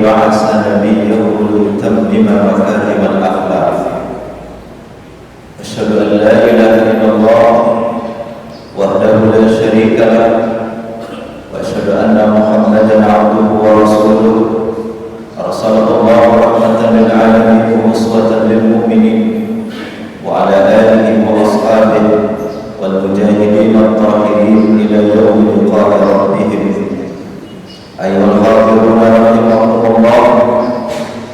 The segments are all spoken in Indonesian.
بعث نبيه ليتمم مكارم الأخلاق. أشهد أن لا إله إلا الله وحده لا شريك له، وأشهد أن محمدا عبده ورسوله أرسله الله رحمة للعالمين وأسوة للمؤمنين، وعلى آله وأصحابه والمجاهدين الطاهرين إلى يوم لقاء ربهم. أيها الحاضرون رحمكم الله،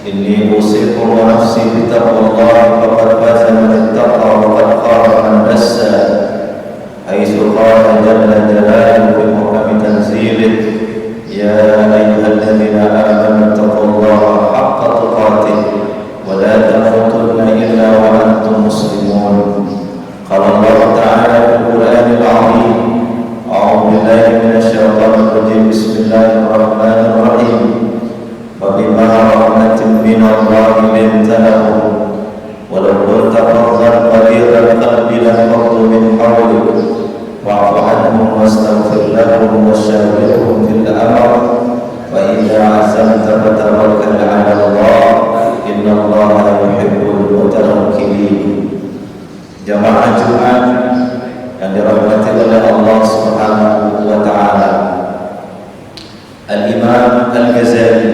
إني أوصيكم ونفسي بتقوى الله، فقد فاز من اتقى وقد خاب من دسى، حيث قال جل جلاله في محكم تنزيله: يا أيها الذين آمنوا اتقوا الله حق تقاته ولا تموتن إلا وأنتم مسلمون. قال الله تعالى في القرآن العظيم: أعوذ بالله من الشيطان الرجيم، بسم الله الرحمن الرحيم. فبما رحمة من الله لنت لهم ولو كنت فظا غليظ القلب لانفضوا من حولك فاعف عنهم واستغفر لهم وشاورهم في الأمر وإذا عزمت فتوكل على الله إن الله يحب المتوكلين. Jamaah Jumat yang dirahmati oleh Allah Subhanahu wa taala, Al-Imam Al-Ghazali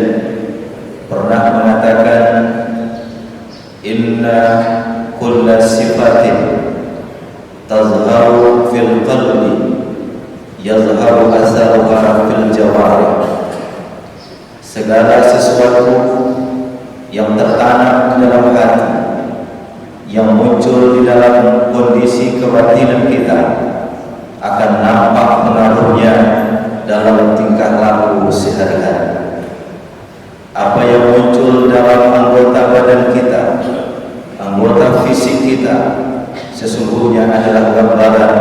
pernah mengatakan, inna kulla sifatin tazharu fil qalbi yazharu atharuha fil jawarih. Segala sesuatu yang tertanam di dalam hati, yang muncul di dalam kondisi kebatinan kita, akan nampak pengaruhnya dalam tingkah laku sehari-hari. Apa yang muncul dalam anggota badan kita, anggota fisik kita, sesungguhnya adalah gambaran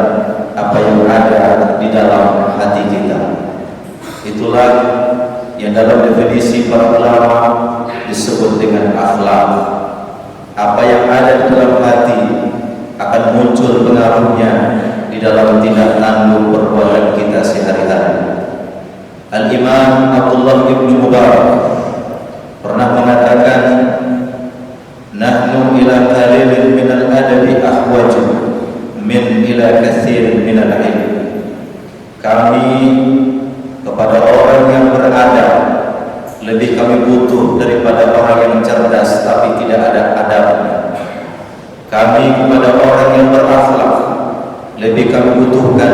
apa yang ada di dalam hati kita. Itulah yang dalam definisi para ulama disebut dengan akhlak. Apa yang ada di dalam hati akan muncul pengaruhnya di dalam tindak tanduk perbuatan kita sehari-hari. Al-Imam Abdullah bin Mubarak pernah mengatakan, nahnu ila qalilin min al-adabi ahwaju min ila katsirin min al-ilm. Kami kepada orang yang beradab lebih kami butuh daripada orang yang cerdas tapi tidak ada adabnya. Kami kepada orang yang berakhlak lebih kami butuhkan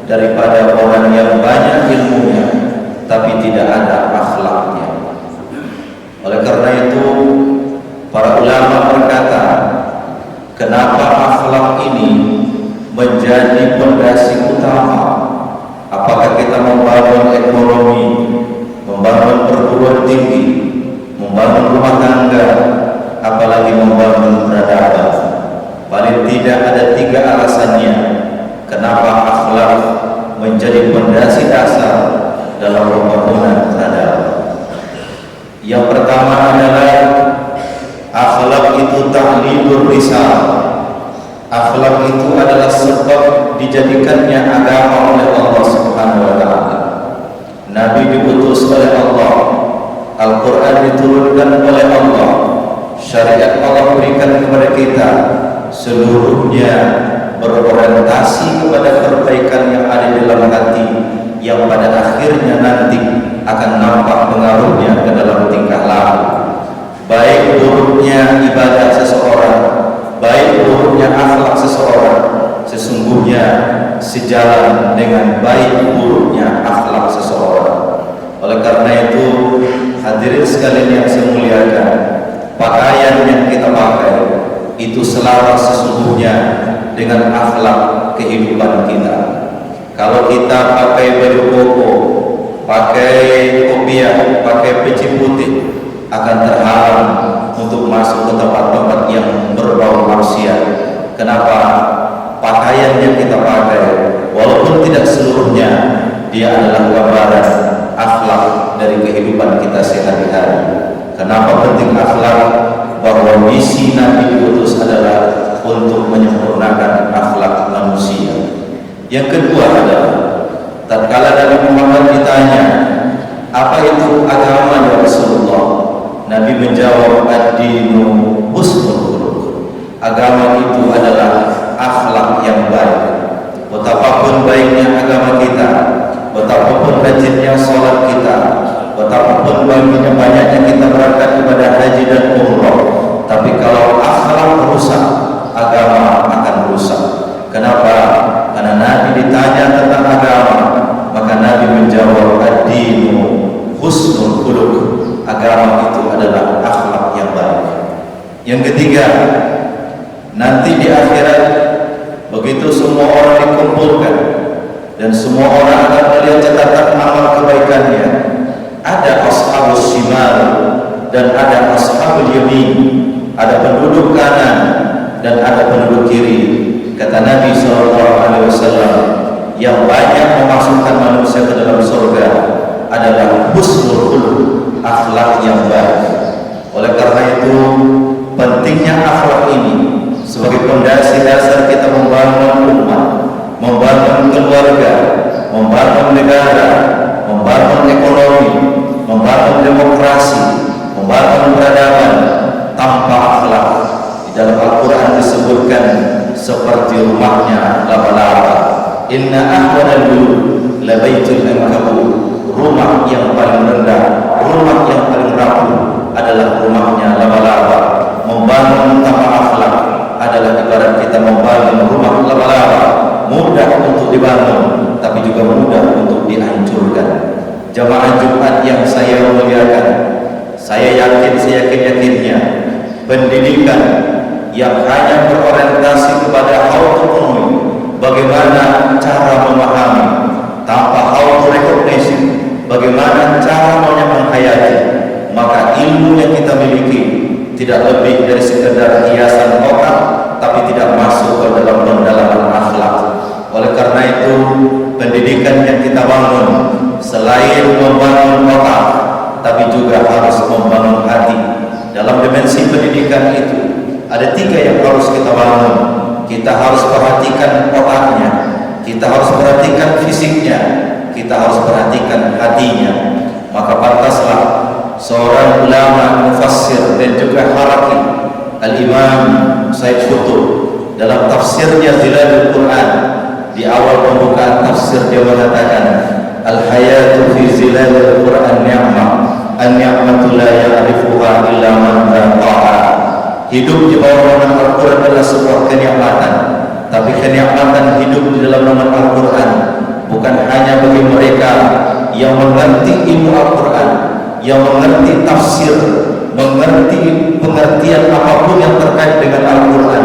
daripada orang yang banyak ilmunya tapi tidak ada akhlaknya. Oleh karena itu, para ulama berkata, kenapa akhlak ini menjadi pondasi utama? Apakah kita membangun ekonomi, membangun perguruan tinggi, membangun rumah tangga, apalagi membangun peradaban? Paling tidak ada 3 alasannya kenapa akhlak menjadi pondasi dasar dalam pembangunan peradaban. Yang pertama adalah akhlak itu ta'lilur risalah. Akhlak itu adalah sebab dijadikannya agama oleh Allah Subhanahu wa taala. Nabi diutus oleh Allah, Al-Quran diturunkan oleh Allah, syariat Allah berikan kepada kita, seluruhnya berorientasi kepada perbaikan yang ada di dalam hati, yang pada akhirnya nanti akan nampak pengaruhnya ke dalam tingkah laku. Baik buruknya ibadah seseorang, baik buruknya akhlak seseorang, sesungguhnya sejalan dengan baik buruknya akhlak seseorang. Oleh karena itu, hadirin sekalian yang saya muliakan, pakaian yang kita pakai itu selaras sesungguhnya dengan akhlak kehidupan kita. Kalau kita pakai baju koko, pakai kopiah, pakai peci putih, akan terhalang untuk masuk ke tempat-tempat yang berbau maksiat. Kenapa? Pakaian yang kita pakai, walaupun tidak seluruhnya, dia adalah gambaran akhlak dari kehidupan kita sehari-hari. Kenapa penting akhlak? Bahwa misi Nabi diutus adalah untuk menyempurnakan akhlak manusia. Yang kedua adalah tatkala Nabi Muhammad ditanya, Apa itu agama ya Rasulullah? Nabi menjawab, ad-dinu husnul khuluq. Agama itu adalah akhlak yang baik. Betapapun baiknya agama kita, betapapun rajinnya sholat kita, betapapun banyaknya kita berangkat ibadah haji dan umrah, tapi kalau akhlak rusak, agama akan rusak. Kenapa? Karena Nabi ditanya tentang agama, maka Nabi menjawab, ad-dinu husnul khuluq. Agama itu adalah akhlak yang baik. Yang ketiga, nanti di akhirat begitu semua orang dikumpulkan dan semua orang akan melihat catatan amal kebaikannya, ada ashabus shimal dan ada ashabul yamin, ada penduduk kanan dan ada penduduk kiri. Kata Nabi SAW, yang banyak memasukkan manusia ke dalam surga adalah husnul khuluq, akhlak yang baik. Oleh karena itu pentingnya akhlak ini sebagai pondasi dasar kita membangun umat, membangun keluarga, membangun negara, membangun ekonomi, membangun demokrasi, membangun peradaban. Tanpa akhlak, di dalam Al-Quran disebutkan seperti rumahnya laba-laba. Inna ahwanal buyut labaitul ankabut. Rumah yang paling rendah, rumah yang paling rapuh adalah rumahnya laba-laba. Membangun tanpa akhlak adalah ibarat kita membangun rumah laba-laba. Mudah untuk dibangun, tapi juga mudah untuk dihancurkan. Jamaah Jumat yang saya muliakan, saya yakin-yakinnya pendidikan yang hanya berorientasi kepada how to know, bagaimana cara memahami, tanpa how to recognition, bagaimana cara menghayati, maka ilmu yang kita miliki tidak lebih dari sekedar hiasan otak, tapi tidak masuk ke dalam pendalaman akhlak. Oleh karena itu, pendidikan yang kita bangun selain membangun otak, tapi juga harus membangun hati. Dalam dimensi pendidikan itu ada 3 yang harus kita bangun. Kita harus perhatikan otaknya, kita harus perhatikan fisiknya, kita harus perhatikan hatinya. Maka pantaslah seorang ulama mufassir dan juga haraki, Al-Imam Said Qutb, dalam tafsirnya Zilalul Quran, di awal pembukaan tafsir dia mengatakan, al-hayatu fi zilalil Quran ni'mah, an-ni'matu la ya'rifuha illa man ta'a. Hidup di bawah naungan Al-Quran adalah sebuah kenikmatan, tapi kenikmatan hidup di dalam naungan Al-Quran bukan hanya bagi mereka yang mengerti ilmu Al-Quran, yang mengerti tafsir, mengerti pengertian apapun yang terkait dengan Al-Quran,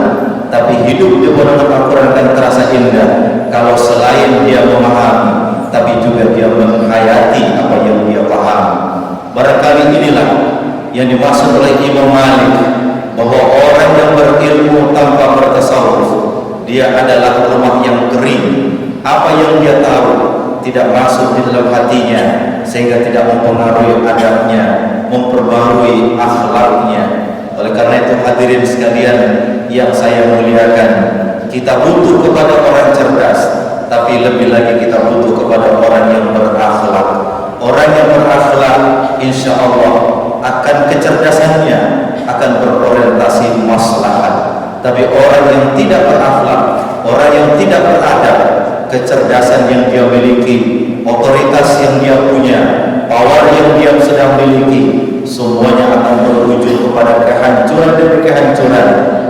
tapi hidup di bawah naungan Al-Quran akan terasa indah kalau selain dia memahami, tapi juga dia menghayati apa yang dia pahami. Barangkali inilah yang dimaksud oleh Imam Malik, bahwa orang yang berilmu tanpa bertasawuf, dia adalah rumah yang kering. Apa yang dia tahu tidak masuk di dalam hatinya, sehingga tidak mempengaruhi adabnya, memperbarui akhlaknya. Oleh karena itu hadirin sekalian yang saya muliakan, kita butuh kepada orang cerdas, tapi lebih lagi kita butuh kepada orang yang berakhlak. Orang yang berakhlak insya Allah akan kecerdasannya akan berorientasi maslahat. Tapi orang yang tidak berakhlak, orang yang tidak beradab, kecerdasan yang dia miliki, otoritas yang dia punya, power yang dia sedang miliki, semuanya akan berujung kepada kehancuran demi kehancuran.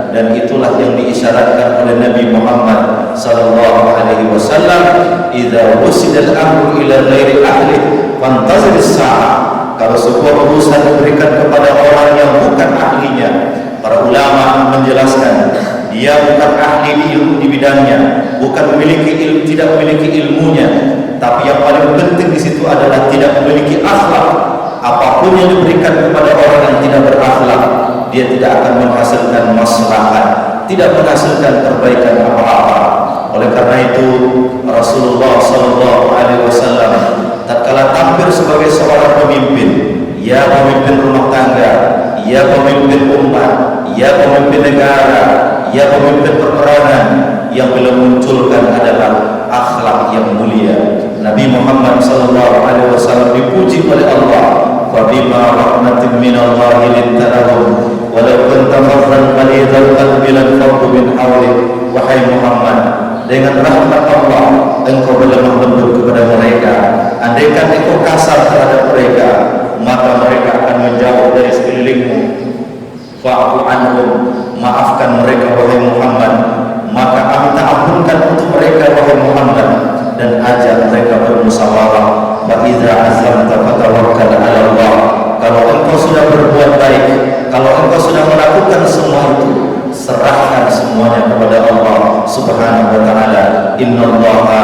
Dan itulah yang diisyaratkan oleh Nabi Muhammad sallallahu alaihi wasallam, idza wusidal amru ila ghairi ahli fantazir as-sa'ah. Kalau sebuah urusan diberikan kepada orang yang bukan ahlinya, para ulama menjelaskan dia bukan ahli di bidangnya, bukan memiliki ilmu, tidak memiliki ilmunya, tapi yang paling penting di situ adalah tidak memiliki akhlak. Apapun yang diberikan kepada orang yang tidak berakhlak, dia tidak akan menghasilkan maslahat, tidak menghasilkan perbaikan apa-apa. Oleh karena itu Rasulullah SAW tatkala tampil sebagai seorang pemimpin, ya pemimpin rumah tangga, ya pemimpin umat, ya pemimpin negara, ya pemimpin peperangan, yang beliau munculkan adalah akhlak yang mulia. Nabi Nabi Muhammad sallallahu alaihi wasallam dipuji oleh Allah, "Fa bima rahmatin minallahi lintalahum walau kunta fadlan ghalidhal qalbi lan faddu min hawlik." Wahai Muhammad, dengan rahmat Allah engkau berlemah lembut kepada mereka. Andaikan engkau kasar terhadap mereka, maka mereka akan menjauh dari sekelilingmu. Fa'fu anhum, maafkan mereka wahai Muhammad. Maka minta ampunkan untuk mereka wahai Muhammad, dan ajak mereka bermusyawarah. Fa idza azamta fatawakkal 'ala Allah. Kalau engkau sudah berbuat baik, kalau engkau sudah melakukan semua itu, serahkan semuanya kepada Allah Subhanahu wa taala. Innallaha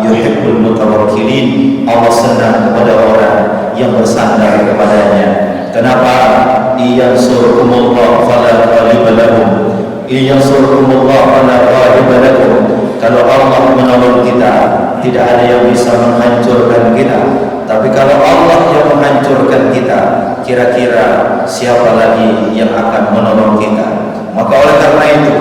yuhibbul mutawakkilin. Allah senang kepada orang yang bersandar kepadanya. Kenapa? Iyansurkumullah fala ghaliba lahum. Iyansurkumullah fala ghaliba lakum. Kalau Allah menolong kita, tidak ada yang bisa menghancurkan kita. Tapi kalau Allah yang menghancurkan kita, kira-kira siapa lagi yang akan menolong kita? Maka oleh karena itu,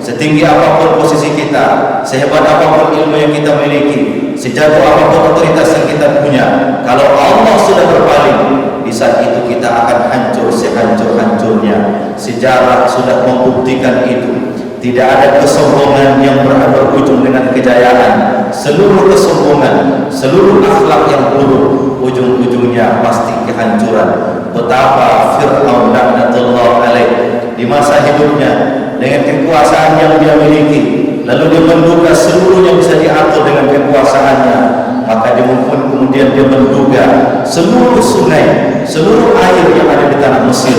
setinggi apapun posisi kita, sehebat apapun ilmu yang kita miliki, sejago apapun otoritas yang kita punya, kalau Allah sudah berpaling, di saat itu kita akan hancur sehancur-hancurnya. Sejarah sudah membuktikan itu. Tidak ada kesombongan yang berujung dengan kejayaan. Seluruh kesombongan, seluruh akhlak yang buruk, ujung-ujungnya pasti kehancuran. Betapa Fir'aun laknatullah alaih di masa hidupnya, dengan kekuasaan yang dia miliki, lalu dia menduga seluruhnya bisa diatur dengan kekuasaannya, maka dia pun kemudian dia menduga seluruh sungai, seluruh air yang ada di tanah Mesir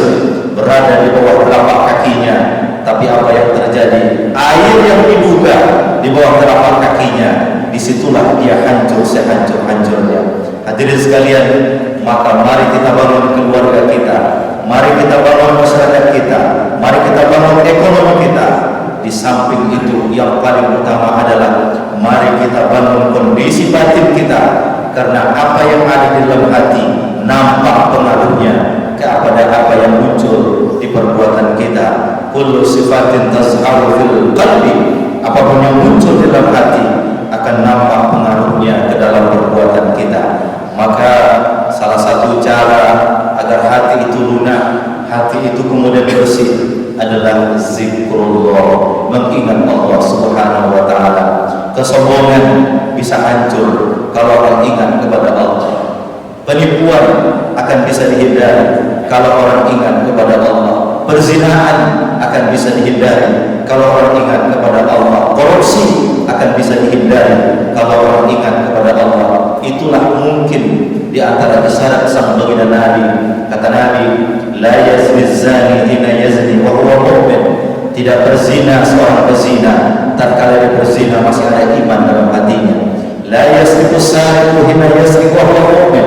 berada di bawah telapak kakinya. Tapi apa yang terjadi? Air yang diduga di bawah telapak kakinya, disitulah dia hancur sehancur-hancurnya. Hadirin sekalian, maka mari kita bangun keluarga kita, mari kita bangun masyarakat kita, mari kita bangun ekonomi kita. Di samping itu, yang paling utama adalah mari kita bangun kondisi batin kita, karena apa yang ada di dalam hati nampak pengaruhnya kepada apa yang muncul di perbuatan kita. Kullu sifatin tazharu fil qalbi, apapun yang muncul di dalam hati akan nampak pengaruhnya ke dalam perbuatan kita. Maka salah satu cara agar hati itu lunak, hati itu kemudian bersih, adalah zikrullah, mengingat Allah Subhanahu wa taala. Kesombongan bisa hancur kalau orang ingat kepada Allah. Penipuan akan bisa dihindari kalau orang ingat kepada Allah. Perzinahan akan bisa dihindari kalau orang ingat kepada Allah. Korupsi akan bisa dihindari kalau orang ingat kepada Allah. Itulah mungkin di antara isyarat sang baginda Nabi. Kata Nabi, la yazni zani hina yazni wa huwa mu'min. Tidak berzina seorang berzina tatkala dia berzina masih ada iman dalam hatinya. La yasriqu sariqu hina yasriqu wa huwa mu'min.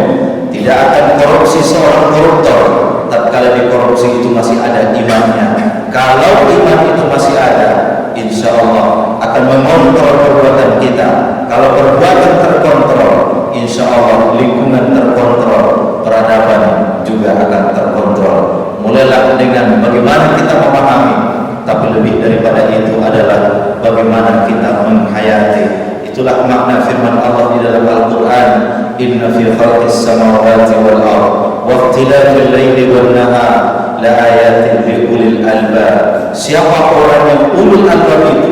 Tidak akan korupsi seorang koruptor tatkala dikorupsi itu masih ada imannya. Kalau iman itu masih ada, insya Allah akan mengontrol perbuatan kita. Kalau perbuatan terkontrol, insya Allah lingkungan terkontrol, peradaban juga akan terkontrol. Mulailah dengan bagaimana kita memahami, tapi lebih daripada itu adalah bagaimana kita menghayati. Itulah makna firman Allah di dalam Al-Quran, inna fi khalqis samawati wal ardh wa ikhtilafil laili wan nahar la ayatin li ulil albab. Siapa orang yang ulul albab itu?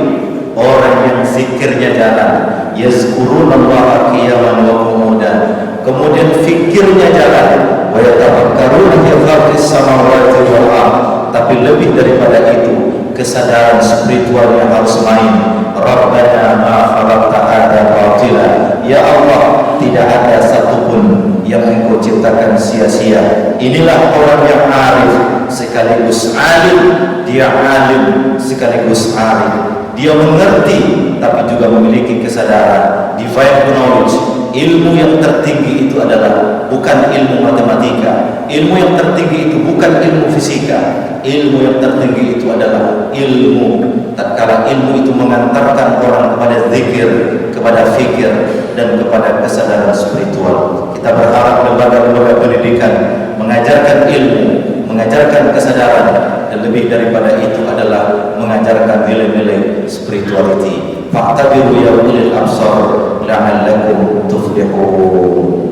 Orang yang zikirnya jalan, yazkurunallaha qiyaman wa qu'udan, kemudian fikirnya jalan, wa yatafakkaruna fi khalqis samawati wal ardh. Tapi lebih daripada itu, kesadaran spiritualnya harus main. Rabbana ma khalaqta hadza batila. Ya Allah, tidak ada satupun yang Engkau ciptakan sia-sia. Inilah orang yang arif sekaligus alim. Dia alim sekaligus arif. Dia mengerti tapi juga memiliki kesadaran. Divine knowledge. Ilmu yang tertinggi itu adalah bukan ilmu matematika. Ilmu yang tertinggi itu bukan ilmu fisika. Ilmu yang tertinggi itu adalah ilmu. Tatkala ilmu itu mengantarkan orang kepada zikir, kepada fikir, dan kepada kesadaran spiritual. Kita berharap lembaga-lembaga pendidikan mengajarkan ilmu, mengajarkan kesadaran, dan lebih daripada itu adalah mengajarkan nilai-nilai spirituality. fa'tabiru ya ulil absar la'allakum tuflihun.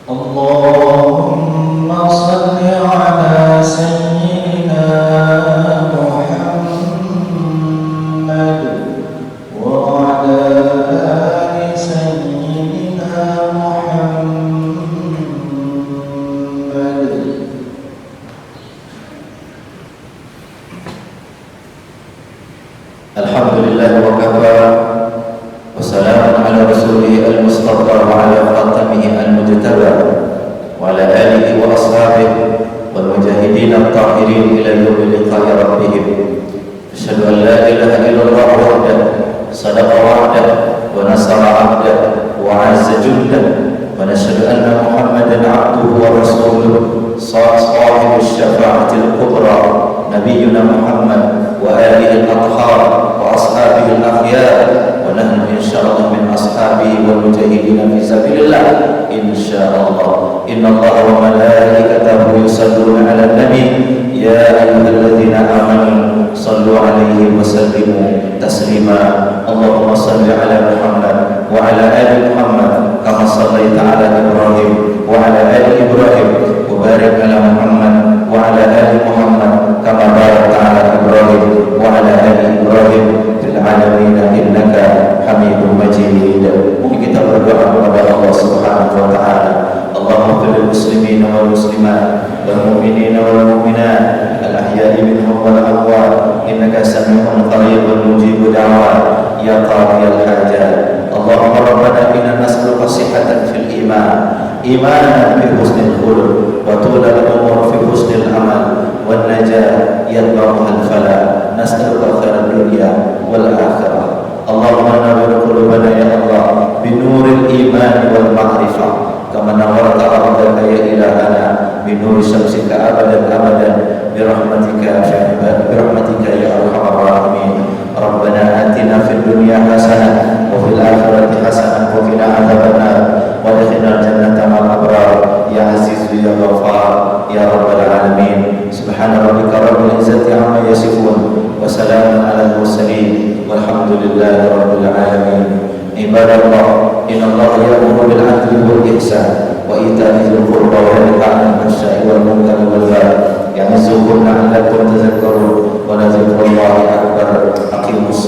Allahumma salli ala sayyidina Muhammad wa ala ali sayyidina Muhammad. Alhamdulillah wa kafa wa salamun ala rasulih al-mustafa wa ala khatamihi al-mujtaba wa ala alihi wa ashabihi wal mujahidin at-tahirin ila yawmi liqa'i rabbihim. Asyhadu an la ilaha illallah wahdahu sadaqa wa'dahu wa nasara 'abdahu wa 'azza jundahu wa nashhadu anna Muhammadan 'abduhu wa rasuluhu sahibus syafa'atil kubra nabiyyuna Muhammad wa alihi al-athhar wa ashabihi al-akhyar wa nahnu insyaallah min ashabihi wal mujahidin fi sabilillah insyaallah. Innallaha wa malaikatahu yusalluna 'alan nabi ya ayyuhalladzina amanu sallu 'alaihi wa sallimu taslima. Allahumma salli 'ala Muhammad wa 'ala ali Muhammad kama shallaita 'ala Ibrahim wa 'ala ali Ibrahim wa barik 'ala Muhammad wa 'ala ali Muhammad kama barakta 'ala Ibrahim wa 'ala ali Ibrahim fil 'alamin innaka Hamidum Majid. Mari kita berdoa kepada Allah Subhanahu wa taala. Allahumma fil muslimin wal muslimat wal mu'minin wal mu'minat al ahya'i minhum wal amwat innaka sami'un qaribun mujibud da'wat ya qadiyal hajat. Allahumma rabbana inna nas'aluka sihhatan fil iman imanan bi husnil khuluq wa tulal umur fi husnil amal wan najah yatba'uha al falah. Nas'aluka khairal dunya wal akhirah. Allahumma nawwir qulubana ya Allah bi nuril iman wal ma'rifah kama nawwarta ardaka ya ilahana bi nuri syamsika abadan abadan bi rahmatika ya arhamar rahimin. Rabbana atina fid dunya hasanah wa fil akhirati hasanah wa qina adzabannar wa adkhilna jannata ma'al abrar ya aziz ya ghafar ya rabbal alamin. Subhana rabbika rabbil izzati amma yasifun wa salamun alal mursalin walhamdulillahi rabbil alamin. Ibadallah, innallaha ya'muru bil 'adli wal ihsan wa ita'i dzil qurba wa yanha 'anil fahsya'i wal munkari wal baghi ya'izukum la'allakum tadhakkarun wa la dzikrullahi akbar. Aqimus